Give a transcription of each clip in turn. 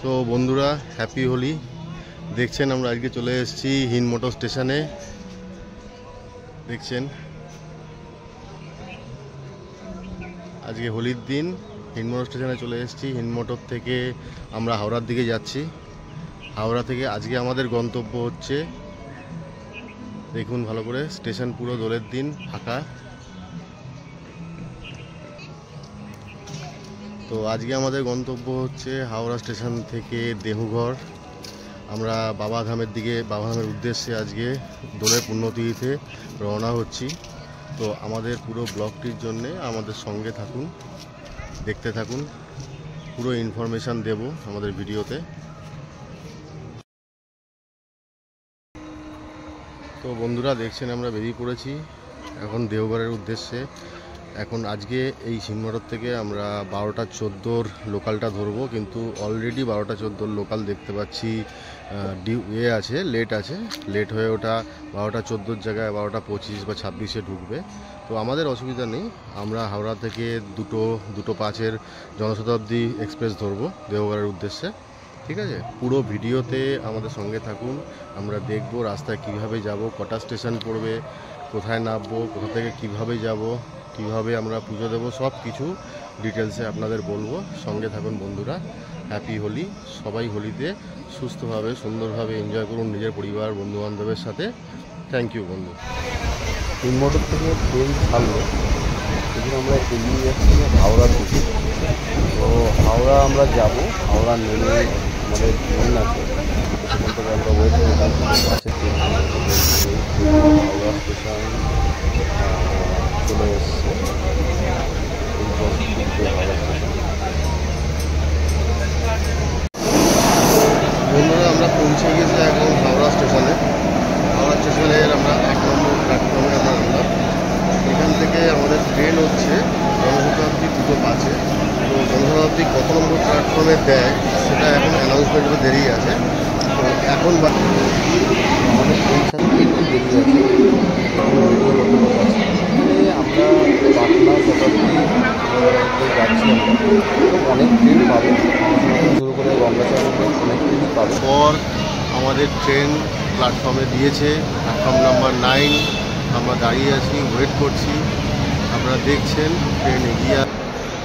তো বন্ধুরা হ্যাপি হোলি। দেখছেন আমরা আজকে চলে এসেছি হিন মোটর স্টেশনে। দেখছেন আজকে হোলির দিন হিন মোটর স্টেশনে চলে এসেছি। হিন মোটর থেকে আমরা হাওড়ার দিকে যাচ্ছি। হাওড়া থেকে আজকে আমাদের গন্তব্য হচ্ছে, দেখুন ভালো করে, স্টেশন পুরো দোলের দিন ফাঁকা। তো আজকে আমাদের গন্তব্য হচ্ছে হাওড়া স্টেশন থেকে দেহুঘর। আমরা বাবাধামের উদ্দেশ্যে আজকে দোলের পুণ্যতিথিতে রওনা হচ্ছি। তো আমাদের পুরো ব্লগটির জন্যে আমাদের সঙ্গে থাকুন, দেখতে থাকুন, পুরো ইনফরমেশান দেব আমাদের ভিডিওতে। তো বন্ধুরা দেখছেন আমরা বেরিয়ে পড়েছি এখন দেওঘরের উদ্দেশ্যে। এখন আজকে এই হিনমোটর থেকে আমরা 12টা 14 লোকালটা ধরবো, কিন্তু অলরেডি 12টা 14 লোকাল দেখতে পাচ্ছি লেট হয়ে ওটা 12টা 14 জায়গায় 12টা 25 বা 26-এ ঢুকবে। তো আমাদের অসুবিধা নেই, আমরা হাওড়া থেকে দুটো 5-এর জনশতাব্দী এক্সপ্রেস ধরবো দেওঘরের উদ্দেশ্যে। ঠিক আছে, পুরো ভিডিওতে আমাদের সঙ্গে থাকুন। আমরা দেখব রাস্তায় কিভাবে যাব, কটা স্টেশন পড়বে, কোথায় নামবো, কোথা থেকে কিভাবে যাব, কিভাবে আমরা পুজো দেবো, সব কিছু ডিটেলসে আপনাদের বলবো। সঙ্গে থাকুন বন্ধুরা। হ্যাপি হোলি। সবাই হোলিতে সুস্থভাবে সুন্দরভাবে এনজয় করুন নিজের পরিবার বন্ধুবান্ধবের সাথে। থ্যাংক ইউ বন্ধু। হিন মোটর থেকে ট্রেন ছাড়লো, সেদিন আমরা এগিয়ে যাচ্ছি হাওড়ার দিকে। তো হাওড়া আমরা যাব, হাওড়া নেমে আমাদের ট্রেন আছে, সেখান থেকে আমরা ওয়েট করলাম আছে ট্রেন। হাওড়া স্টেশন চলে এসছে, বন্ধুরা আমরা পৌঁছে গেছি এখন হাওড়া স্টেশনে। হাওড়া স্টেশনের আমরা 8 নম্বর প্ল্যাটফর্মে আমরা নামলাম। এখান থেকে আমাদের ট্রেন হচ্ছে জনশতাব্দী 2:05-এ। তো জনশতাব্দী কত নম্বর প্ল্যাটফর্মে দেয় সেটা এখন অ্যানাউন্সমেন্টের দেরি আছে। তো এখন আমাদের ট্রেন সাথে একটু দেরি আছে, আমরা পাটনা শতাব্দী যাচ্ছি। আমরা অনেক ট্রেন পাবো, শুরু করে গঙ্গাসাগর অনেক ট্রেনই পাবো। পর আমাদের ট্রেন প্ল্যাটফর্মে দিয়েছে, প্ল্যাটফর্ম নাম্বার 9। আমরা দাঁড়িয়ে আছি, ওয়েট করছি। আপনারা দেখছেন ট্রেন এগিয়ে।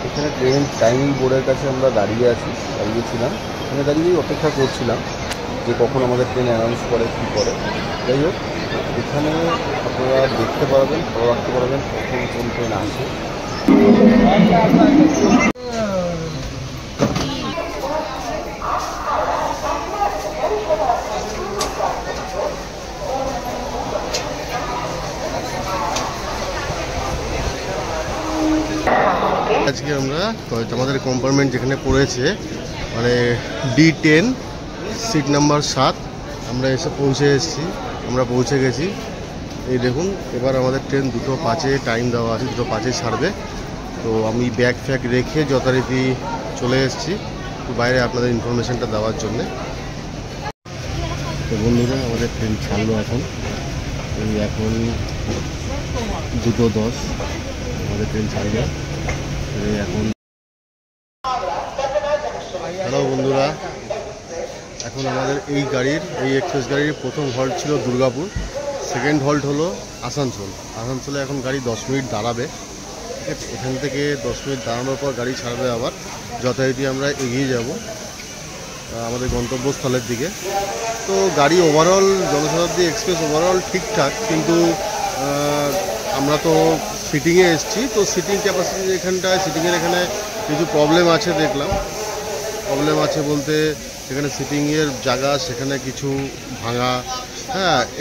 এখানে ট্রেন টাইমিং বোর্ডের কাছে আমরা দাঁড়িয়েছিলাম। এখানে দাঁড়িয়েই অপেক্ষা করছিলাম যে কখন আমাদের ট্রেন অ্যানাউন্স করে, কী করে। যাই হোক, এখানে আপনারা দেখতে পারবেন, ফলো রাখতে পারবেন কখন কোন ট্রেন আসে। আজকে আমরা আমাদের কম্পার্টমেন্ট যেখানে পড়েছে, মানে D10 সিট নাম্বার 7, আমরা এসে পৌঁছে গেছি। এই দেখুন, এবার আমাদের ট্রেন 2:05-এ টাইম দেওয়া আছে, 2:05-এ ছাড়বে। তো আমি ব্যাগ ফ্যাগ রেখে যথারীতি চলে এসেছি বাইরে আপনাদের ইনফরমেশানটা দেওয়ার জন্যে। তো বন্ধুরা আমাদের ট্রেন ছাড়লো এখন 2:10 আমাদের ট্রেন ছাড়বে এখন। হ্যালো বন্ধুরা, এখন আমাদের এই এক্সপ্রেস গাড়ির প্রথম হল্ট ছিল দুর্গাপুর, সেকেন্ড হল্ট হলো আসানসোলে এখন গাড়ি 10 মিনিট দাঁড়াবে। ঠিক আছে, এখান থেকে 10 মিনিট দাঁড়ানোর পর গাড়ি ছাড়বে। আবার যথারীতি আমরা এগিয়ে যাব আমাদের গন্তব্যস্থলের দিকে। তো গাড়ি ওভারঅল জনশতাব্দী এক্সপ্রেস ওভারঅল ঠিকঠাক, কিন্তু আমরা তো সিটিংয়ে এসেছি, তো সিটিং ক্যাপাসিটি সিটিংয়ের এখানে কিছু প্রবলেম আছে দেখলাম। প্রবলেম আছে বলতে এখানে সিটিংয়ের জায়গা সেখানে কিছু ভাঙা,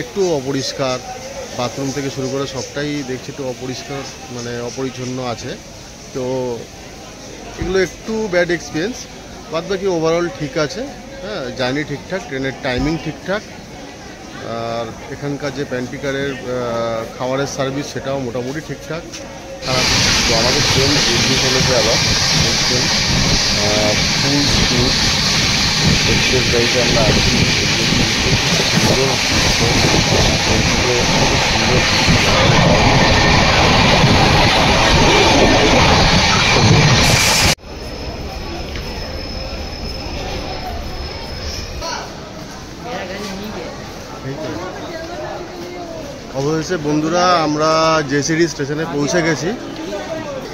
একটু অপরিষ্কার, বাথরুম থেকে শুরু করে সবটাই দেখছি একটু অপরিষ্কার, মানে অপরিচ্ছন্ন আছে। তো এগুলো একটু ব্যাড এক্সপিরিয়েন্স। বাদ বাকি ওভারঅল ঠিক আছে। জার্নি ঠিকঠাক, ট্রেনের টাইমিং ঠিকঠাক, আর এখানকার যে প্যান্টিকারের খাবারের সার্ভিস সেটাও মোটামুটি ঠিকঠাক, খারাপ। তো আমাদের ট্রেন এগিয়ে চলেছে আবার ট্রেন ফুল স্পিড এক্সপ্রেস গাড়িতে আমরা আছি। এসে বন্ধুরা আমরা জেসিডি স্টেশনে পৌঁছে গেছি।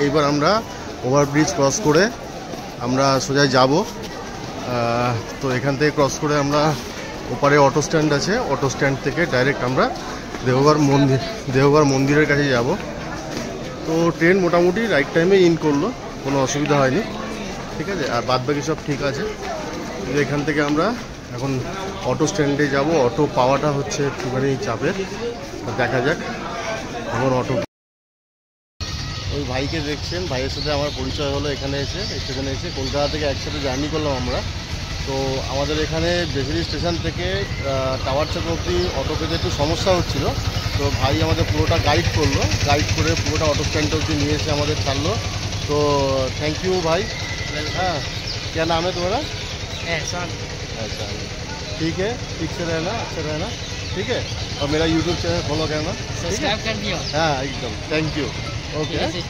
এইবার আমরা ওভারব্রিজ ক্রস করে আমরা সোজা যাব। তো এখান থেকে ক্রস করে আমরা ওপারে অটো স্ট্যান্ড আছে, অটো স্ট্যান্ড থেকে ডাইরেক্ট আমরা দেওঘর মন্দিরের কাছে যাব। তো ট্রেন মোটামুটি রাইট টাইমে ইন করলো, কোনো অসুবিধা হয়নি, ঠিক আছে। আর বাদবাকি সব ঠিক আছে। এখান থেকে আমরা এখন অটো স্ট্যান্ডে যাব। অটো পাওয়াটা হচ্ছে একটুখানি চাপের, দেখা যাক। এখন অটো, ওই ভাইকে দেখছেন, ভাইয়ের সাথে আমার পরিচয় হলো এখানে এসে, স্টেশনে এসে। কলকাতা থেকে একসাথে জার্নি করলাম আমরা। তো আমাদের এখানে বেসিলি স্টেশন থেকে টাওয়ার চক অবধি অটো পেতে একটু সমস্যা হচ্ছিল। তো ভাই আমাদের পুরোটা গাইড করলো, গাইড করে পুরোটা অটো স্ট্যান্ড অবধি নিয়ে এসে আমাদের ছাড়লো। तो थैंक यू भाई। हाँ, क्या नाम है तुम्हारा? एहसान। अच्छा, ठीक है, ठीक से रहना, अच्छा रहना, ठीक है। और मेरा यूट्यूब चैनल फॉलो करना, सब्सक्राइब कर दिया। हाँ एकदम, थैंक यू, ओके। ठीक है।